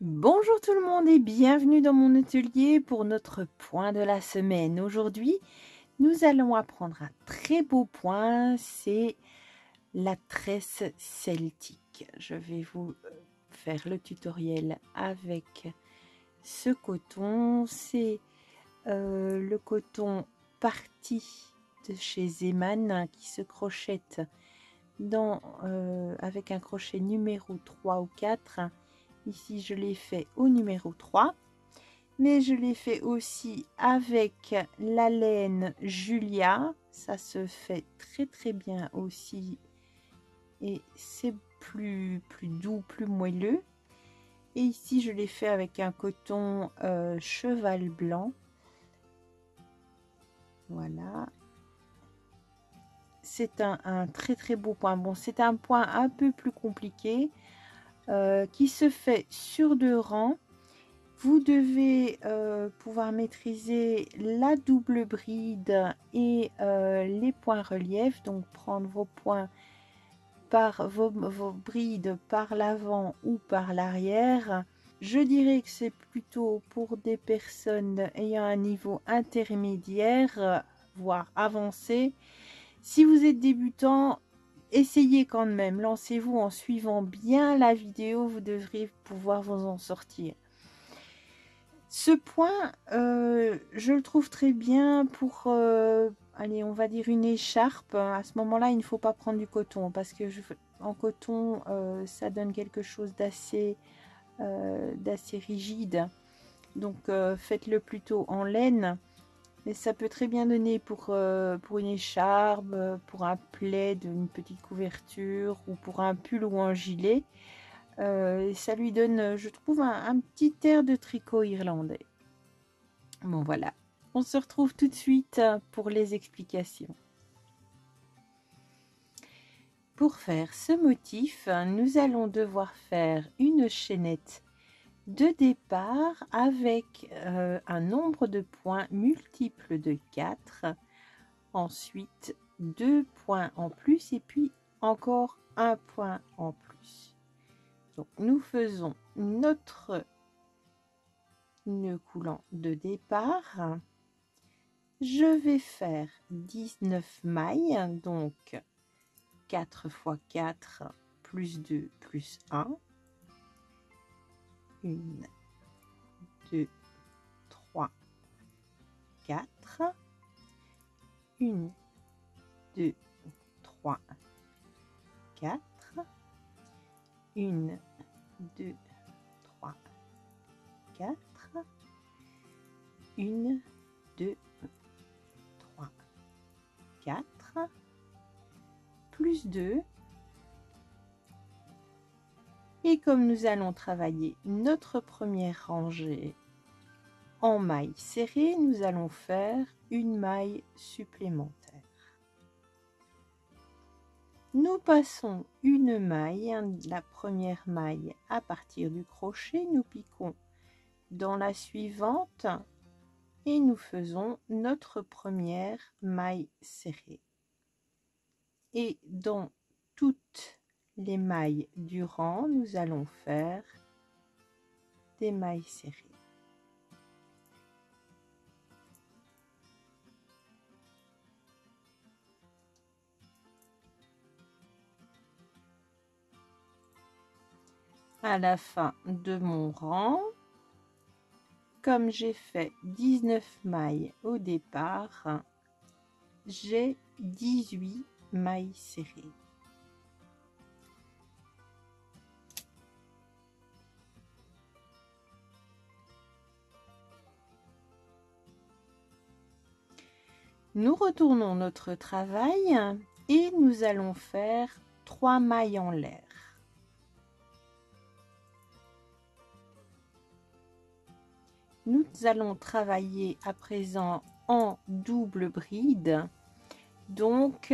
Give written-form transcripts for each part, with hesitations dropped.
Bonjour tout le monde et bienvenue dans mon atelier pour notre point de la semaine. Aujourd'hui, nous allons apprendre un très beau point, c'est la tresse celtique. Je vais vous faire le tutoriel avec ce coton. C'est le coton parti de chez Zeman qui se crochette avec un crochet numéro 3 ou 4. Ici, je l'ai fait au numéro 3, mais je l'ai fait aussi avec la laine Julia. Ça se fait très bien aussi et c'est plus doux, plus moelleux. Et ici, je l'ai fait avec un coton cheval blanc. Voilà. C'est un très beau point. Bon, c'est un point un peu plus compliqué qui se fait sur 2 rangs. Vous devez pouvoir maîtriser la double bride et les points reliefs, donc prendre vos points par vos brides par l'avant ou par l'arrière. Je dirais que c'est plutôt pour des personnes ayant un niveau intermédiaire, voire avancé. Si vous êtes débutant, essayez quand même, lancez-vous en suivant bien la vidéo, vous devrez pouvoir vous en sortir. Ce point, je le trouve très bien pour, allez, on va dire une écharpe. À ce moment-là, il ne faut pas prendre du coton parce que en coton, ça donne quelque chose d'assez rigide. Donc, faites-le plutôt en laine. Mais ça peut très bien donner pour une écharpe, pour un plaid, une petite couverture ou pour un pull ou un gilet. Ça lui donne, je trouve, un petit air de tricot irlandais. Bon voilà, on se retrouve tout de suite pour les explications. Pour faire ce motif, nous allons devoir faire une chaînette de départ avec un nombre de points multiple de 4. Ensuite, 2 points en plus et puis encore un point en plus. Donc nous faisons notre nœud coulant de départ. Je vais faire 19 mailles, donc 4 x 4 plus 2 plus 1. 1, 2, 3, 4. 1, 2, 3, 4. 1, 2, 3, 4. 1, 2, 3, 4, plus 2. Et comme nous allons travailler notre première rangée en maille serrée, nous allons faire une maille supplémentaire. Nous passons une maille, la première maille à partir du crochet, nous piquons dans la suivante et nous faisons notre première maille serrée. Et dans toutes les mailles du rang, nous allons faire des mailles serrées. À la fin de mon rang, comme j'ai fait 19 mailles au départ, j'ai 18 mailles serrées. Nous retournons notre travail et nous allons faire 3 mailles en l'air. Nous allons travailler à présent en double bride. Donc,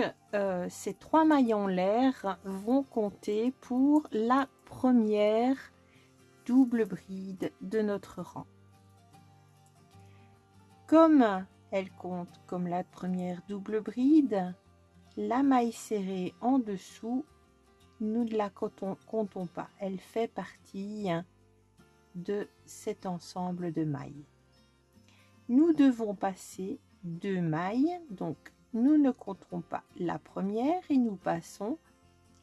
ces 3 mailles en l'air vont compter pour la première double bride de notre rang. Comme elle compte comme la première double bride, la maille serrée en dessous, nous ne la comptons pas. Elle fait partie de cet ensemble de mailles. Nous devons passer 2 mailles, donc nous ne compterons pas la première et nous passons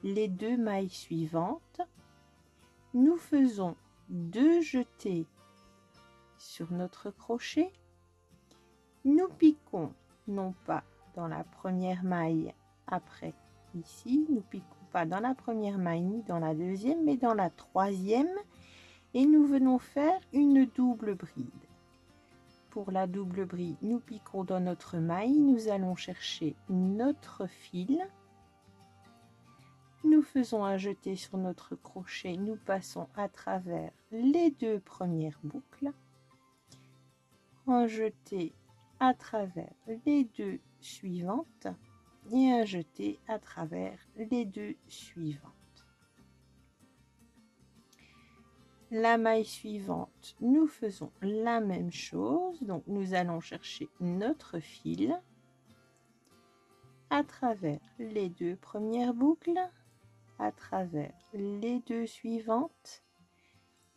les 2 mailles suivantes. Nous faisons 2 jetés sur notre crochet. Nous piquons non pas dans la première maille après ici, nous piquons pas dans la première maille ni dans la deuxième, mais dans la troisième, et nous venons faire une double bride. Pour la double bride, nous piquons dans notre maille, nous allons chercher notre fil, nous faisons un jeté sur notre crochet, nous passons à travers les 2 premières boucles, un jeté à travers les 2 suivantes et un jeté à travers les 2 suivantes. La maille suivante, nous faisons la même chose, donc nous allons chercher notre fil à travers les 2 premières boucles, à travers les 2 suivantes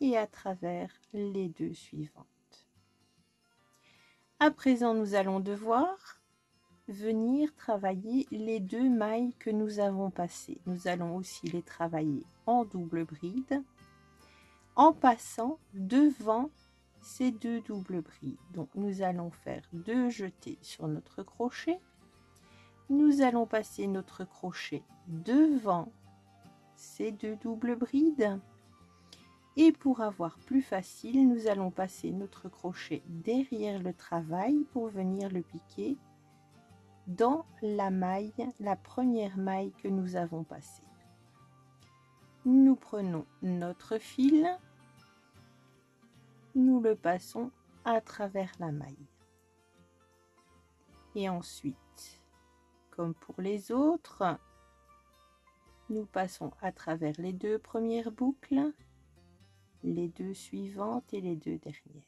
et à travers les 2 suivantes. À présent, nous allons devoir venir travailler les 2 mailles que nous avons passées. Nous allons aussi les travailler en double bride, en passant devant ces 2 doubles brides. Donc nous allons faire 2 jetés sur notre crochet, nous allons passer notre crochet devant ces 2 doubles brides, et pour avoir plus facile, nous allons passer notre crochet derrière le travail pour venir le piquer dans la maille, la première maille que nous avons passée. Nous prenons notre fil, nous le passons à travers la maille. Et ensuite, comme pour les autres, nous passons à travers les 2 premières boucles, les 2 suivantes et les 2 dernières.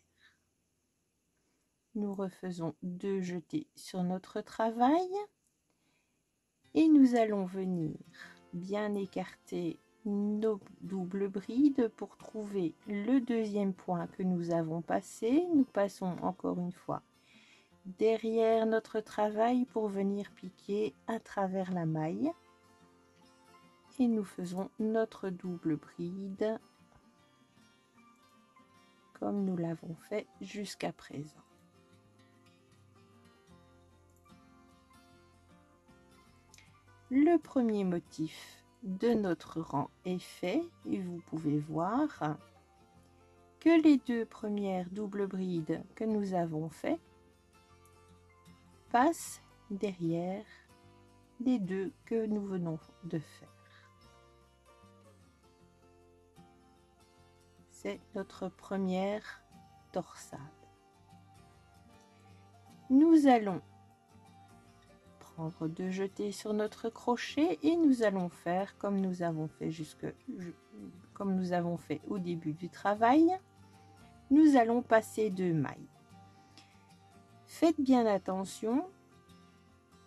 Nous refaisons 2 jetés sur notre travail et nous allons venir bien écarter nos doubles brides pour trouver le deuxième point que nous avons passé. Nous passons encore une fois derrière notre travail pour venir piquer à travers la maille et nous faisons notre double bride comme nous l'avons fait jusqu'à présent. Le premier motif de notre rang est fait et vous pouvez voir que les 2 premières doubles brides que nous avons fait passent derrière les 2 que nous venons de faire. C'est notre première torsade. Nous allons prendre 2 jetés sur notre crochet et nous allons faire comme nous avons fait au début du travail. Nous allons passer 2 mailles. Faites bien attention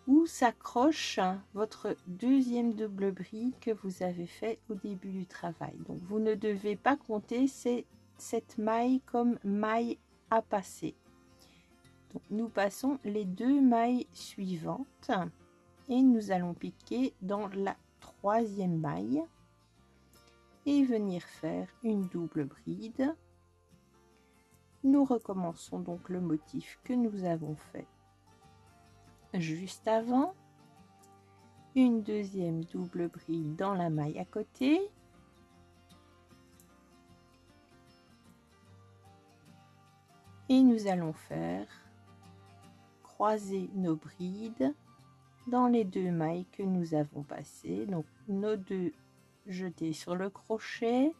où s'accroche votre deuxième double bride que vous avez fait au début du travail. Donc vous ne devez pas compter cette maille comme maille à passer. Donc, nous passons les 2 mailles suivantes et nous allons piquer dans la 3e maille et venir faire une double bride. Nous recommençons donc le motif que nous avons fait juste avant, une deuxième double bride dans la maille à côté, et nous allons faire croiser nos brides dans les 2 mailles que nous avons passées. Donc nos 2 jetés sur le crochet,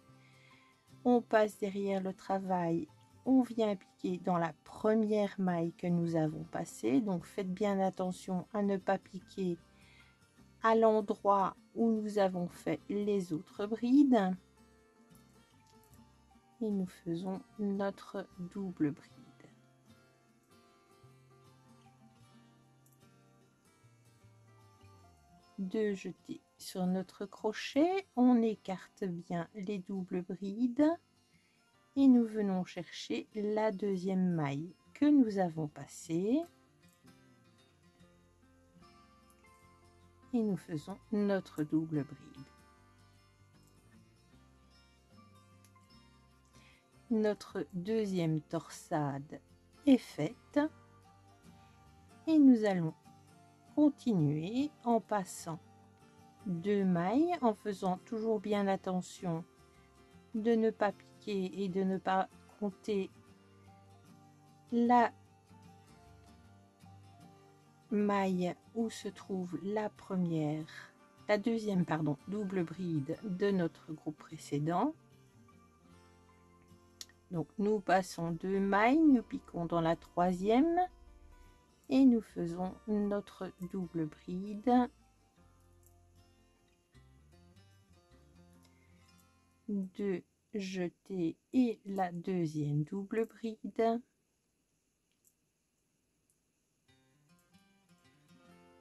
on passe derrière le travail, on vient piquer dans la première maille que nous avons passée. Donc faites bien attention à ne pas piquer à l'endroit où nous avons fait les autres brides. Et nous faisons notre double bride. Deux jetés sur notre crochet, on écarte bien les doubles brides et nous venons chercher la deuxième maille que nous avons passée et nous faisons notre double bride. Notre deuxième torsade est faite et nous allons continuer en passant 2 mailles, en faisant toujours bien attention de ne pas piquer et de ne pas compter la maille où se trouve la deuxième double bride de notre groupe précédent. Donc nous passons 2 mailles, nous piquons dans la troisième et nous faisons notre double bride, de jeter et la deuxième double bride,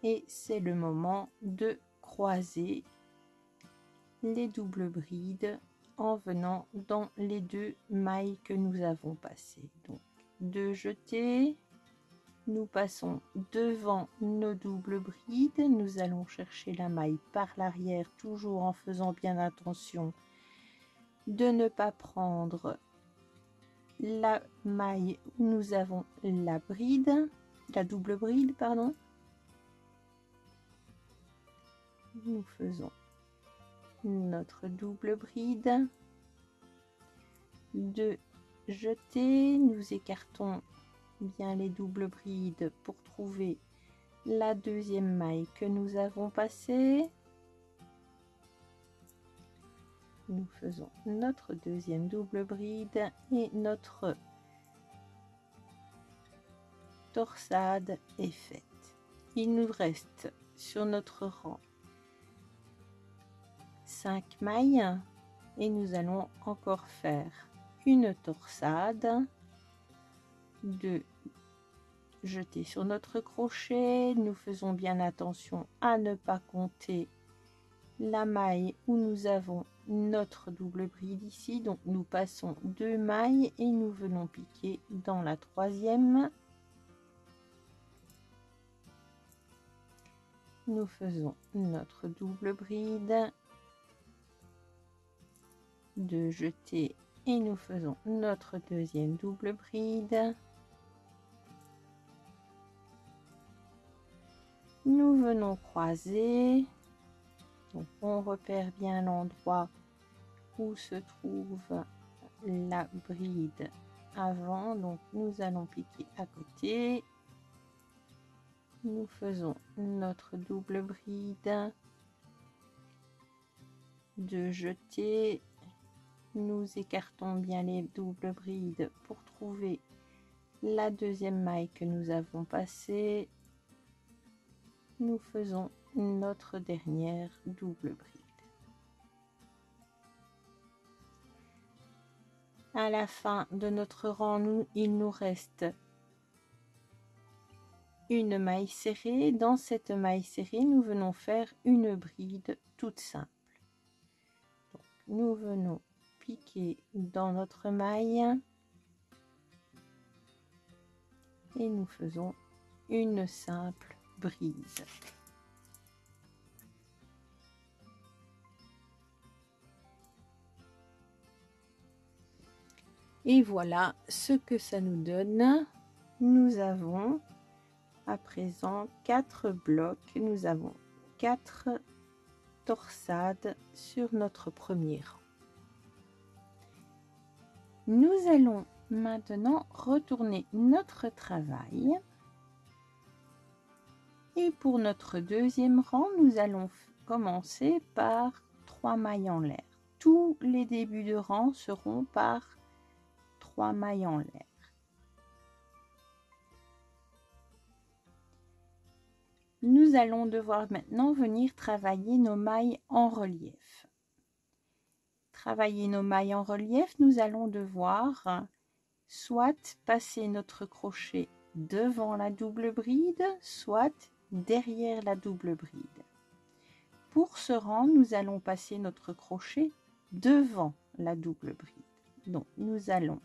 et c'est le moment de croiser les doubles brides en venant dans les 2 mailles que nous avons passées. Donc de jeter, nous passons devant nos doubles brides, nous allons chercher la maille par l'arrière, toujours en faisant bien attention de ne pas prendre la maille où nous avons la double bride, pardon. Nous faisons notre double bride, de jeter, nous écartons bien les doubles brides pour trouver la deuxième maille que nous avons passée. Nous faisons notre deuxième double bride et notre torsade est faite. Il nous reste sur notre rang 5 mailles et nous allons encore faire une torsade, de jeter sur notre crochet. Nous faisons bien attention à ne pas compter la maille où nous avons notre double bride ici, donc nous passons 2 mailles et nous venons piquer dans la troisième. Nous faisons notre double bride, de jeter et nous faisons notre deuxième double bride. Nous venons croiser, donc on repère bien l'endroit où se trouve la bride avant, donc nous allons piquer à côté. Nous faisons notre double bride, de jeter, nous écartons bien les doubles brides pour trouver la deuxième maille que nous avons passée. Nous faisons notre dernière double bride. À la fin de notre rang, il nous reste une maille serrée. Dans cette maille serrée, nous venons faire une bride toute simple. Donc, nous venons piquer dans notre maille et nous faisons une simple bride. Et voilà ce que ça nous donne. Nous avons à présent 4 blocs, nous avons 4 torsades sur notre premier rang. Nous allons maintenant retourner notre travail et pour notre deuxième rang, nous allons commencer par 3 mailles en l'air. Tous les débuts de rang seront par 3 mailles en l'air. Nous allons devoir maintenant venir travailler nos mailles en relief. Travailler nos mailles en relief, nous allons devoir soit passer notre crochet devant la double bride, soit derrière la double bride. Pour ce rang, nous allons passer notre crochet devant la double bride. Donc nous allons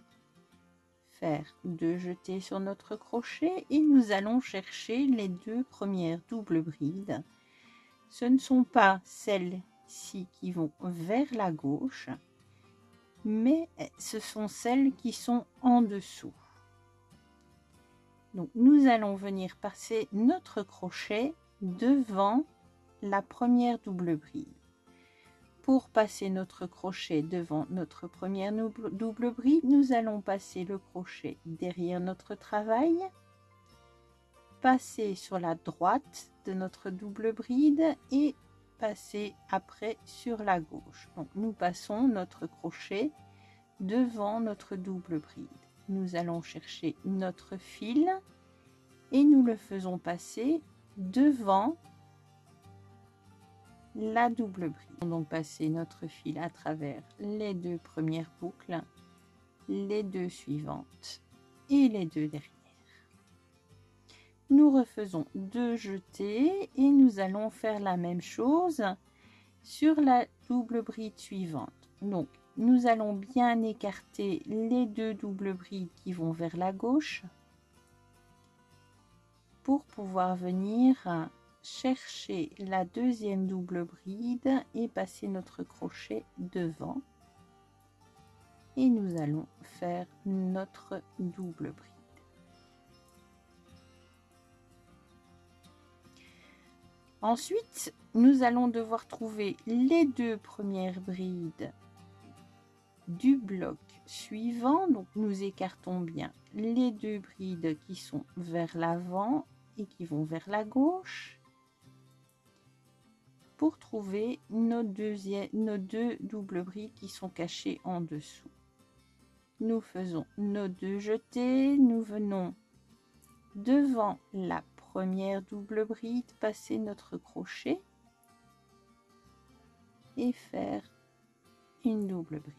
faire 2 jetés sur notre crochet et nous allons chercher les 2 premières doubles brides. Ce ne sont pas celles-ci qui vont vers la gauche, mais ce sont celles qui sont en dessous. Donc nous allons venir passer notre crochet devant la première double bride. Pour passer notre crochet devant notre première double bride, nous allons passer le crochet derrière notre travail, passer sur la droite de notre double bride et passer après sur la gauche. Donc nous passons notre crochet devant notre double bride. Nous allons chercher notre fil et nous le faisons passer devant la double bride. Donc passer notre fil à travers les 2 premières boucles, les 2 suivantes et les 2 derrière. Nous refaisons 2 jetés et nous allons faire la même chose sur la double bride suivante. Donc nous allons bien écarter les 2 doubles brides qui vont vers la gauche pour pouvoir venir chercher la deuxième double bride et passer notre crochet devant. Et nous allons faire notre double bride. Ensuite, nous allons devoir trouver les 2 premières brides du bloc suivant. Donc nous écartons bien les 2 brides qui sont vers l'avant et qui vont vers la gauche pour trouver nos 2 doubles brides qui sont cachées en dessous. Nous faisons nos 2 jetés, nous venons devant la première double bride, passer notre crochet et faire une double bride.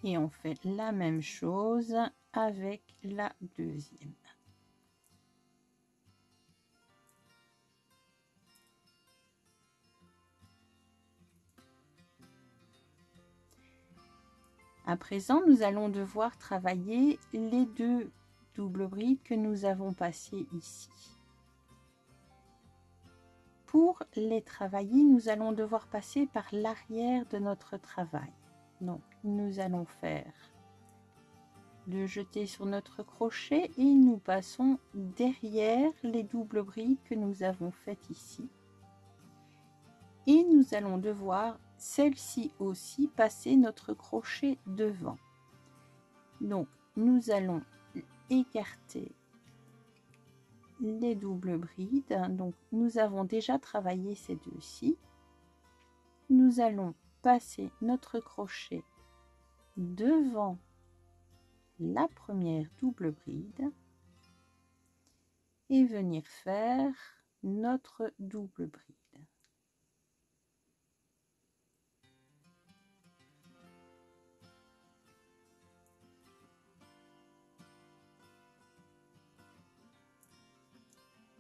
Et on fait la même chose avec la deuxième. À présent, nous allons devoir travailler les 2 doubles brides que nous avons passées ici. Pour les travailler, nous allons devoir passer par l'arrière de notre travail. Donc, nous allons faire 2 jetés sur notre crochet et nous passons derrière les doubles brides que nous avons faites ici. Et nous allons devoir celle-ci aussi passer notre crochet devant. Donc nous allons écarter les doubles brides. Donc nous avons déjà travaillé ces 2-ci. Nous allons passer notre crochet devant la première double bride et venir faire notre double bride.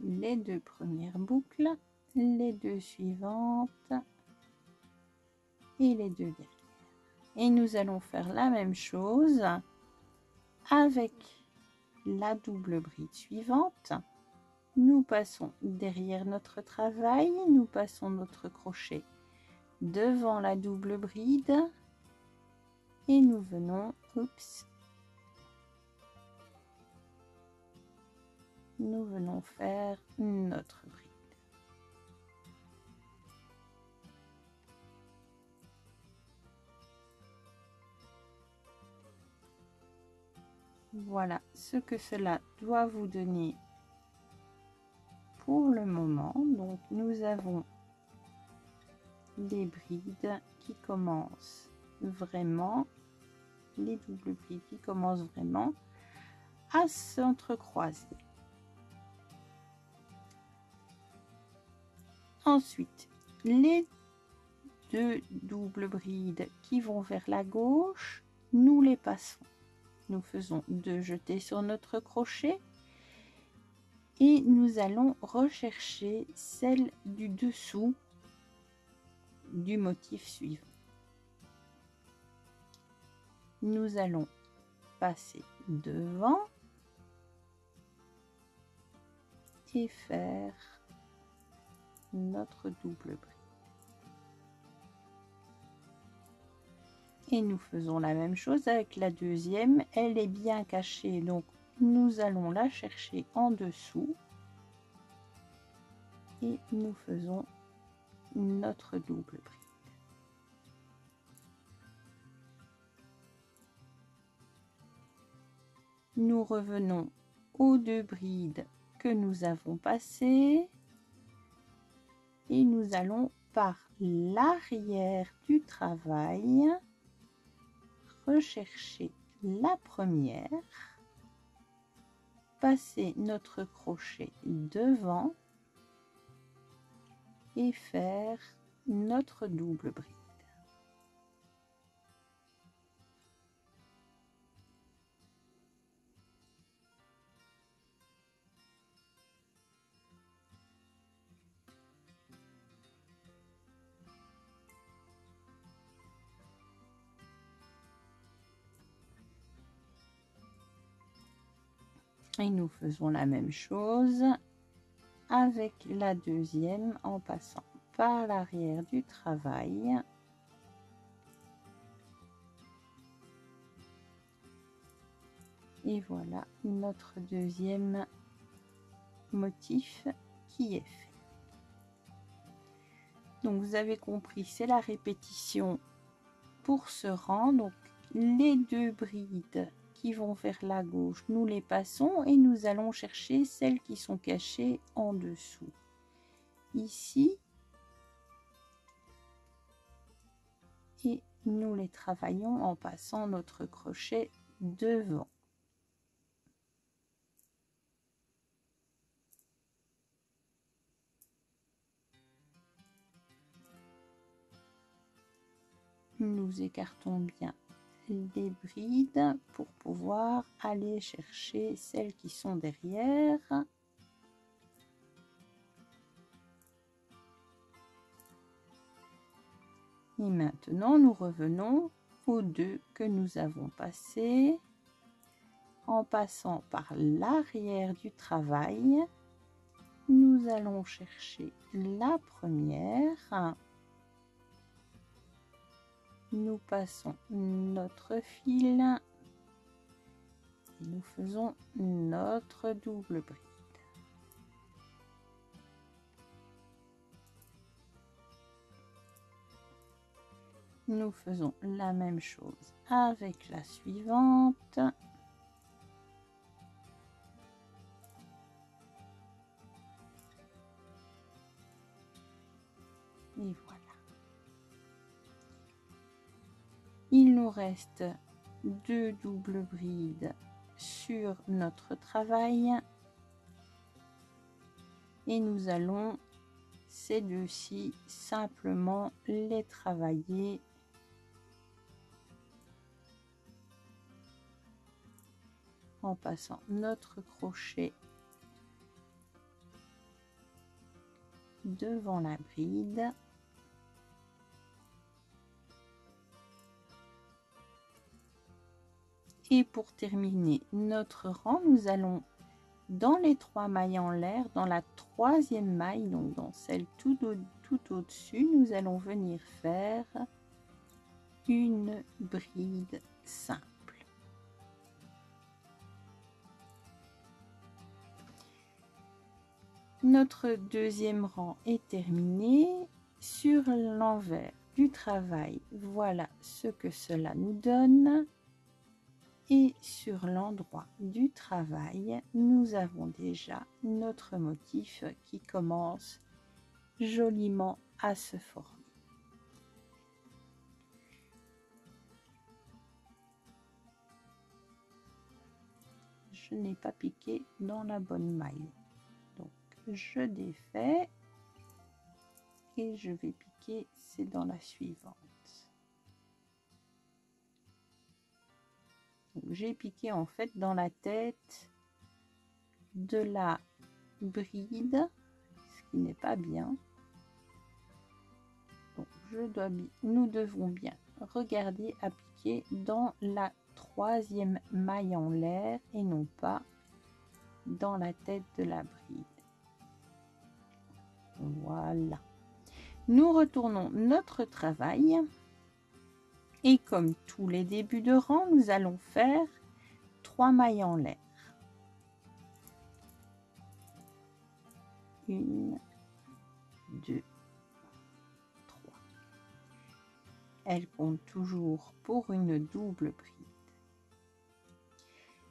Les 2 premières boucles, les 2 suivantes et les 2 derrière. Et nous allons faire la même chose avec la double bride suivante. Nous passons derrière notre travail, nous passons notre crochet devant la double bride et nous venons, nous venons faire notre bride. Voilà ce que cela doit vous donner pour le moment. Donc nous avons les brides qui commencent vraiment, les doubles brides qui commencent vraiment à s'entrecroiser. Ensuite, les 2 doubles brides qui vont vers la gauche, nous les passons. Nous faisons 2 jetés sur notre crochet et nous allons rechercher celle du dessous du motif suivant. nous allons passer devant et faire notre double bride. Et nous faisons la même chose avec la deuxième. Elle est bien cachée, donc nous allons la chercher en dessous et nous faisons notre double bride. Nous revenons aux deux brides que nous avons passées et nous allons par l'arrière du travail rechercher la première, passer notre crochet devant et faire notre double bride. Et nous faisons la même chose avec la deuxième en passant par l'arrière du travail. Et voilà notre deuxième motif qui est fait. Donc vous avez compris, c'est la répétition pour ce rang. Donc les deux brides qui vont vers la gauche, nous les passons et nous allons chercher celles qui sont cachées en dessous. Ici, et nous les travaillons en passant notre crochet devant. Nous écartons bien les brides pour pouvoir aller chercher celles qui sont derrière. Et maintenant, nous revenons aux deux que nous avons passés en passant par l'arrière du travail. Nous allons chercher la première. Nous passons notre fil et nous faisons notre double bride. Nous faisons la même chose avec la suivante. Et voilà. Il nous reste deux doubles brides sur notre travail et nous allons ces deux-ci simplement les travailler en passant notre crochet devant la bride. Et pour terminer notre rang, nous allons dans les 3 mailles en l'air, dans la 3e maille, donc dans celle tout au-dessus, nous allons venir faire une bride simple. Notre deuxième rang est terminé. Sur l'envers du travail, voilà ce que cela nous donne. Et sur l'endroit du travail, nous avons déjà notre motif qui commence joliment à se former. Je n'ai pas piqué dans la bonne maille. Donc je défais et je vais piquer, c'est dans la suivante. J'ai piqué en fait dans la tête de la bride, ce qui n'est pas bien. Donc nous devons bien regardez appliquer dans la troisième maille en l'air et non pas dans la tête de la bride. Voilà. Nous retournons notre travail et comme tous les débuts de rang, nous allons faire 3 mailles en l'air. 1, 2, 3. Elle compte toujours pour une double bride.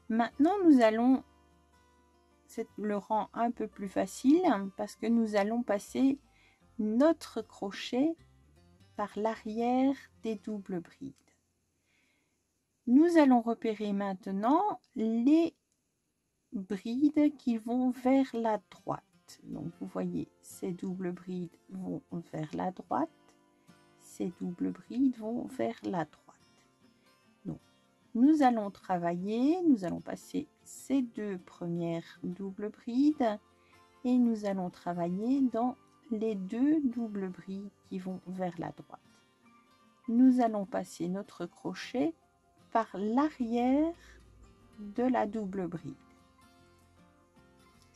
Maintenant, nous allons, c'est le rang un peu plus facile parce que nous allons passer notre crochet par l'arrière des doubles brides. Nous allons repérer maintenant les brides qui vont vers la droite. Donc vous voyez, ces doubles brides vont vers la droite, ces doubles brides vont vers la droite. Donc nous allons travailler, nous allons passer ces deux premières doubles brides et nous allons travailler dans les deux doubles brides qui vont vers la droite. Nous allons passer notre crochet par l'arrière de la double bride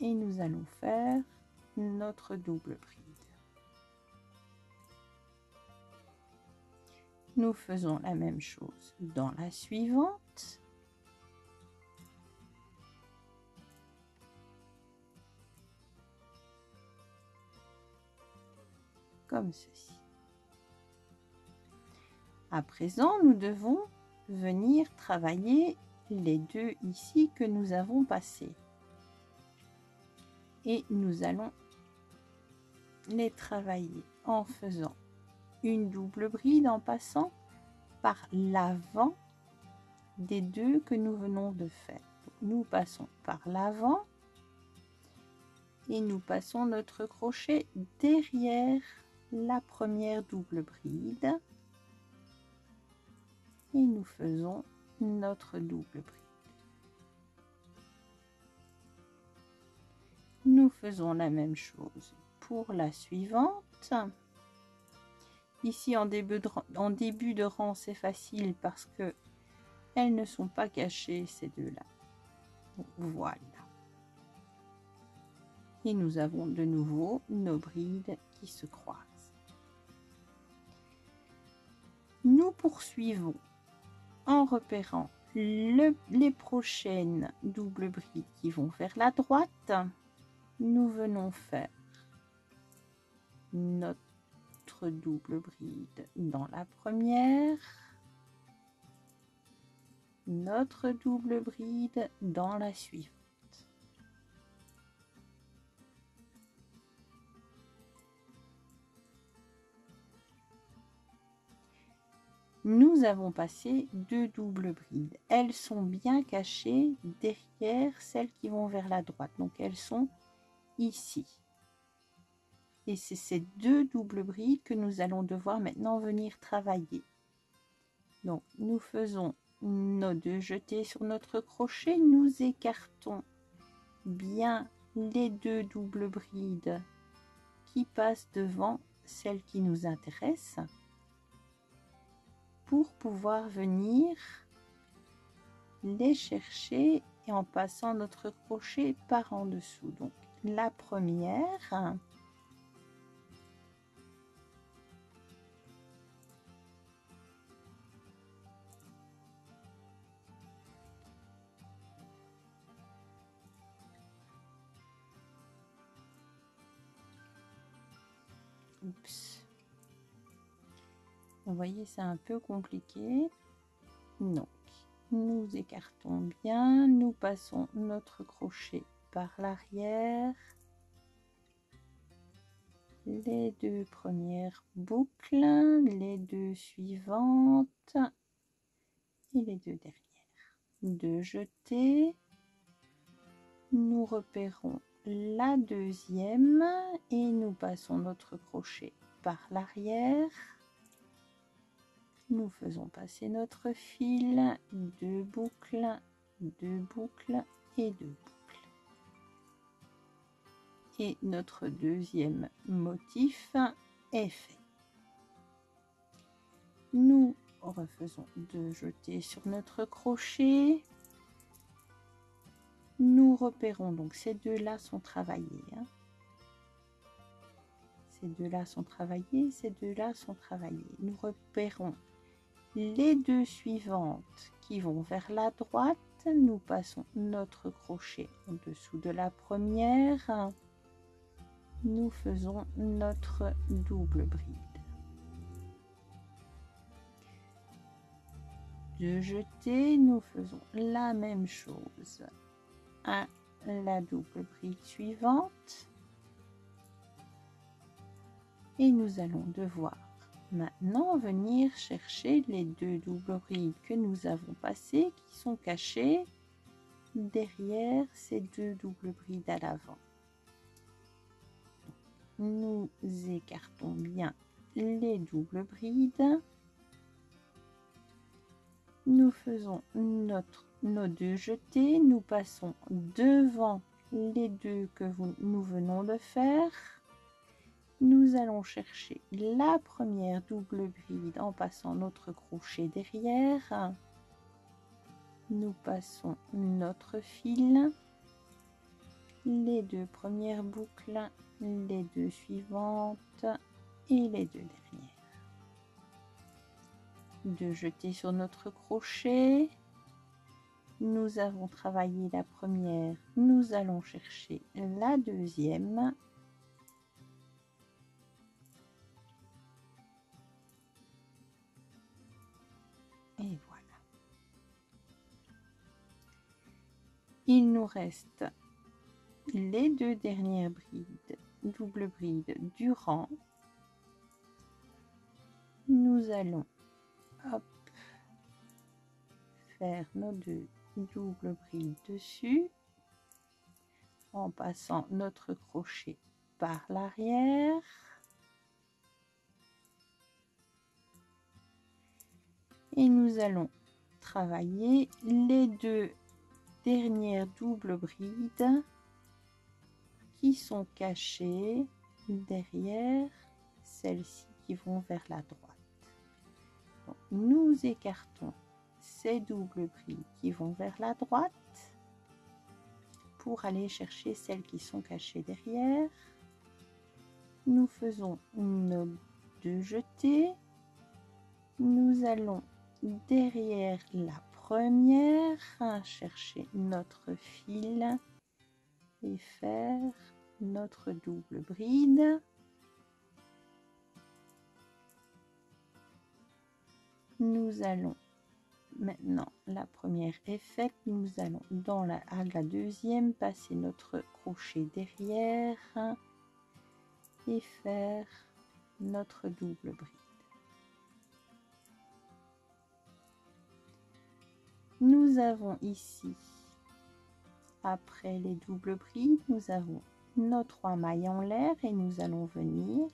et nous allons faire notre double bride. Nous faisons la même chose dans la suivante. Comme ceci. À présent, nous devons venir travailler les deux ici que nous avons passés. Et nous allons les travailler en faisant une double bride en passant par l'avant des deux que nous venons de faire. Donc, nous passons par l'avant et nous passons notre crochet derrière la première double bride et nous faisons notre double bride. Nous faisons la même chose pour la suivante. Ici en début de rang, c'est facile parce que elles ne sont pas cachées, ces deux-là. Voilà. Et nous avons de nouveau nos brides qui se croisent. Nous poursuivons en repérant les prochaines doubles brides qui vont vers la droite. Nous venons faire notre double bride dans la première, notre double bride dans la suivante. Nous avons passé deux doubles brides. Elles sont bien cachées derrière celles qui vont vers la droite. Donc elles sont ici. Et c'est ces deux doubles brides que nous allons devoir maintenant venir travailler. Donc nous faisons nos deux jetés sur notre crochet. Nous écartons bien les deux doubles brides qui passent devant celles qui nous intéressent, pour pouvoir venir les chercher et en passant notre crochet par en dessous. Donc la première, oups. Vous voyez, c'est un peu compliqué. Donc, nous écartons bien, nous passons notre crochet par l'arrière, les deux premières boucles, les deux suivantes et les deux dernières. Deux jetés, nous repérons la deuxième et nous passons notre crochet par l'arrière. Nous faisons passer notre fil, deux boucles et deux boucles. Et notre deuxième motif est fait. Nous refaisons 2 jetés sur notre crochet. Nous repérons, donc ces deux-là sont travaillés. Hein. Ces deux-là sont travaillés, ces deux-là sont travaillés. Nous repérons les 2 suivantes qui vont vers la droite. Nous passons notre crochet en dessous de la première. Nous faisons notre double bride. 2 jetés, nous faisons la même chose à la double bride suivante. Et nous allons devoir maintenant venir chercher les 2 doubles brides que nous avons passées qui sont cachées derrière ces 2 doubles brides à l'avant. Nous écartons bien les doubles brides. Nous faisons nos 2 jetés. Nous passons devant les 2 que nous venons de faire. Nous allons chercher la première double bride en passant notre crochet derrière. Nous passons notre fil, les 2 premières boucles, les 2 suivantes et les 2 dernières. 2 jetés sur notre crochet. Nous avons travaillé la première, nous allons chercher la deuxième. Et voilà. Il nous reste les 2 dernières brides, double bride du rang. Nous allons faire nos 2 doubles brides dessus en passant notre crochet par l'arrière. Et nous allons travailler les 2 dernières doubles brides qui sont cachées derrière celles-ci qui vont vers la droite. Donc, nous écartons ces doubles brides qui vont vers la droite pour aller chercher celles qui sont cachées derrière. Nous faisons nos 2 jetés. Nous allons derrière la première chercher notre fil et faire notre double bride. Nous allons maintenant, la première est faite, nous allons à la deuxième passer notre crochet derrière et faire notre double bride. Nous avons ici, après les doubles brides, nous avons nos 3 mailles en l'air et nous allons venir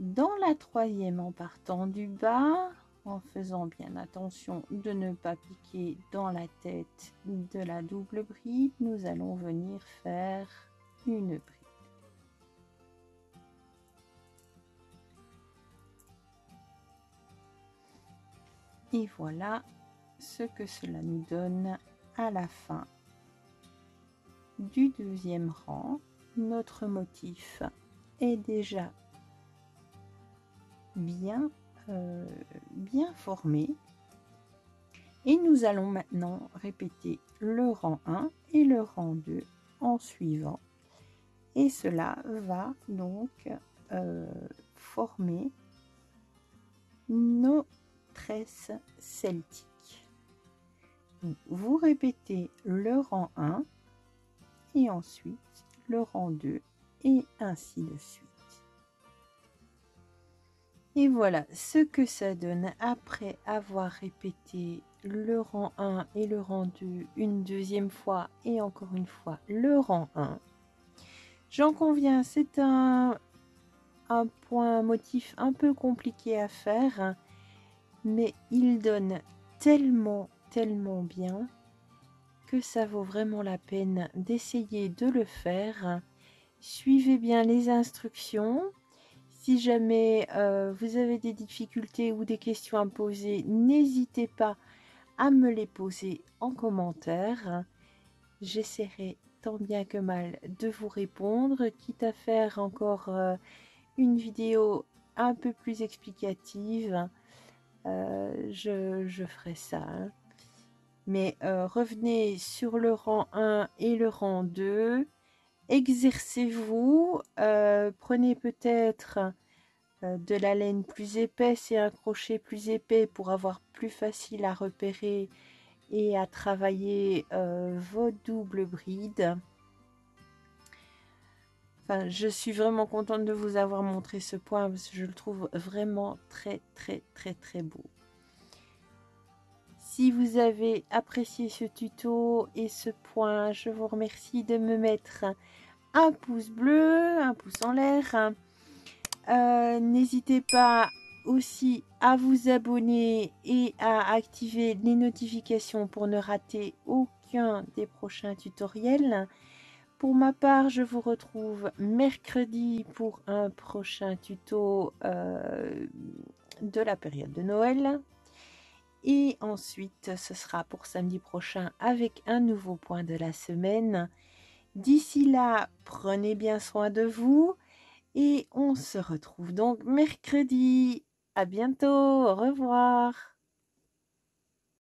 dans la troisième en partant du bas, en faisant bien attention de ne pas piquer dans la tête de la double bride. Nous allons venir faire une bride. Et voilà ce que cela nous donne à la fin du deuxième rang. Notre motif est déjà bien formé. Et nous allons maintenant répéter le rang 1 et le rang 2 en suivant. Et cela va donc former nos tresses celtiques. Donc, vous répétez le rang 1 et ensuite le rang 2 et ainsi de suite. Et voilà ce que ça donne après avoir répété le rang 1 et le rang 2 une deuxième fois et encore une fois le rang 1. J'en conviens, c'est un motif un peu compliqué à faire, mais il donne tellement bien que ça vaut vraiment la peine d'essayer de le faire. Suivez bien les instructions. Si jamais vous avez des difficultés ou des questions à me poser, n'hésitez pas à me les poser en commentaire. J'essaierai tant bien que mal de vous répondre, quitte à faire encore une vidéo un peu plus explicative. Je ferai ça. Hein. Mais revenez sur le rang 1 et le rang 2. Exercez-vous. Prenez peut-être de la laine plus épaisse et un crochet plus épais pour avoir plus facile à repérer et à travailler vos doubles brides. Enfin, je suis vraiment contente de vous avoir montré ce point parce que je le trouve vraiment très beau. Si vous avez apprécié ce tuto et ce point, je vous remercie de me mettre un pouce bleu, un pouce en l'air. N'hésitez pas aussi à vous abonner et à activer les notifications pour ne rater aucun des prochains tutoriels. Pour ma part, je vous retrouve mercredi pour un prochain tuto de la période de Noël. Et ensuite, ce sera pour samedi prochain avec un nouveau point de la semaine. D'ici là, prenez bien soin de vous et on se retrouve donc mercredi. À bientôt, au revoir.